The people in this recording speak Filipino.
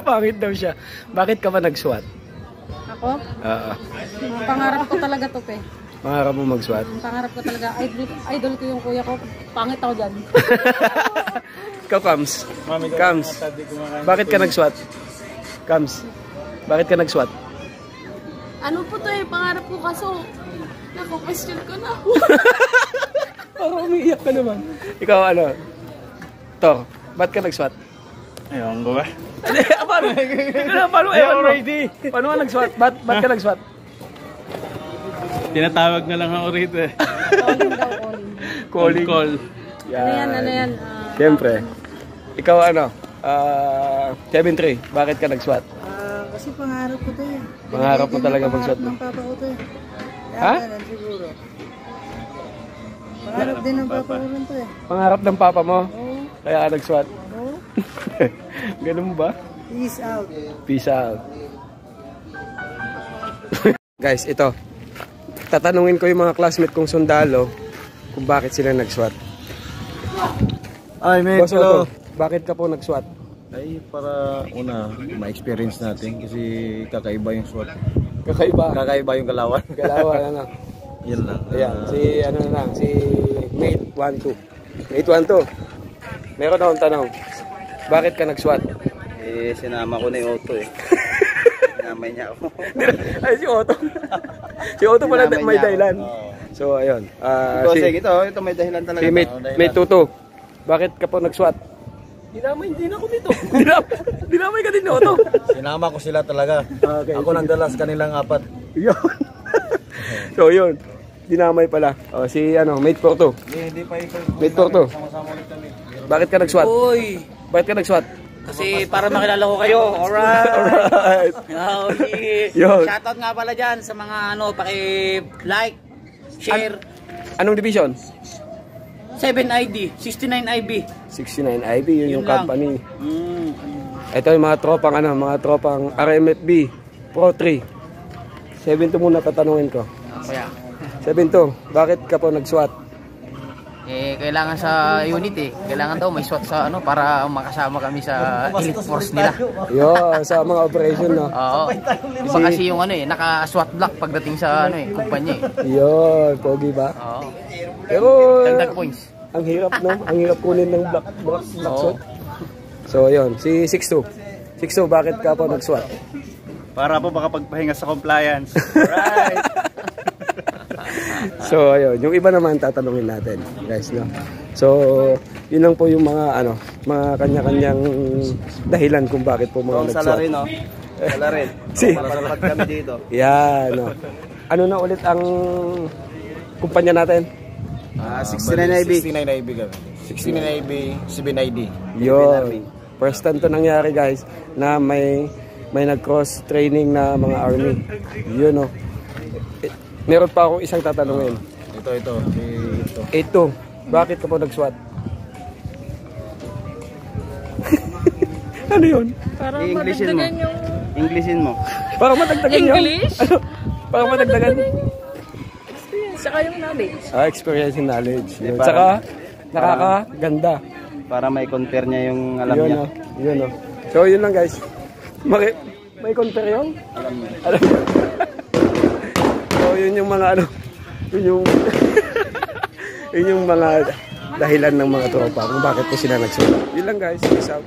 Pangit daw siya. Bakit ka ba nag-SWAT? Ako? Oo. Pangarap ko talaga to, pe. Pangarap mo mag-SWAT? Pangarap ko talaga. Idol ko yung kuya ko. Pangit ako dyan. Ikaw, Kams. Kams. Bakit ka nag-SWAT? Kams. Bakit ka nag-SWAT? Ano po to eh? Pangarap ko kaso nako-question ko na. Parang umiiyak ka naman. Ikaw ano? Tor, ba't ka nag-SWAT? Ewan ko ba? Paano ewan mo? Paano ka nag-SWAT? Ba't ka nag-SWAT? Tinatawag na lang ako rito eh. Calling daw, calling. Calling. Yan. Ano yan? Siyempre. Ikaw ano? 7-3, bakit ka nag-SWAT? Kasi pangarap ko to eh. Pangarap mo talaga mag-SWAT? Pangarap ng papa ko to eh. Ha? Yan, siguro. Pangarap din ng papa ko rin to eh. Pangarap ng papa mo? Oo. Kaya ka nag-SWAT? Oo. Ganun ba? Peace out. Peace out. Guys, ito. Tatanungin ko yung mga classmate kong sundalo kung bakit sila nag-SWAT. Ay, mate, Boss hello. Otto, bakit ka po nag-SWAT? Ay, para una, ma-experience natin kasi kakaiba yung SWAT. Kakaiba. Kakaiba yung galawan. Galawan, ano. Yan lang. Ayan, si Mate 12. Mate 12. Meron akong tanong. Bakit ka nag-SWAT? Eh, sinama ko na yung Otto eh. Sinamay niya ako. Ay, si Otto. Si Otto pala may dahilan. So, ayun. Ito may dahilan talaga. Si Mate 22. Bakit ka po nag-SWAT? Dinamay din ako dito. Dinamay ka din, Otto. Sinama ko sila talaga. Okay. Ako nagdalas kanilang 4. Yun. So, yun. Dinamay pala. O, si Mate 42. Hindi pa ikaw. Mate 42. Sama-sama ulit kami. Bakit ka nag-SWAT? Uy! Bakit ka nag-SWAT? Kasi para makilala ko kayo. Alright! Alright. Oh, yeah. Yun. Shoutout nga pala dyan sa mga paki-like, share. Anong division? 7ID, 69IB. 69IB, yun yung lang. company. Ito yung mga tropang RMFB Pro 3. 7-2 muna tatanungin ko. Kaya, 7-2, bakit ka po nag-SWAT? kailangan sa unit eh. Kailangan daw may SWAT sa para makasama kami sa elite force nila. Yo, sa mga operation, no? Oo. Iba kasi yung naka-SWAT block pagdating sa kumpanya eh. Yo, pogi ba? Oo. Pero Dagdag points. ang hirap, no? Ang hirap kunin ng black SWAT. So, yun, si 6-2. 6-2, bakit ka po nag-SWAT? Para po makapagpahinga sa compliance. Alright! So, ayun, yung iba naman tatanungin natin, guys, no? So, yun lang po yung mga mga kanya-kanyang dahilan kung bakit po mga nag-SWAT. Salarin, no? Salarin. Para kami dito. Yan, no. Ano na ulit ang kumpanya natin? 69IB. 69IB kami. 69IB, 7ID. Yun. First time to nangyari, guys, na may nag-cross training na mga army. Yun, no. Meron pa akong isang tatanungin. Ito. 8-2. Bakit ka po nag-SWAT? Ano yun? Para I-Englishin mo. madagdagan yung Englishin mo. Para madagdagan yun? English? Ano? Para madagdagan? experience, saka yung knowledge. Experience and knowledge. Yun. parang- Saka, nakakaganda. Para may compare niya yung alam Yun, niya. no? Yun, no? So, yun lang, guys. May compare yun? Alam niya. Alam mo? So, yun yung mga yun yung mga dahilan ng mga tropa kung bakit po sila nagsulat. Yun lang, guys. Peace out.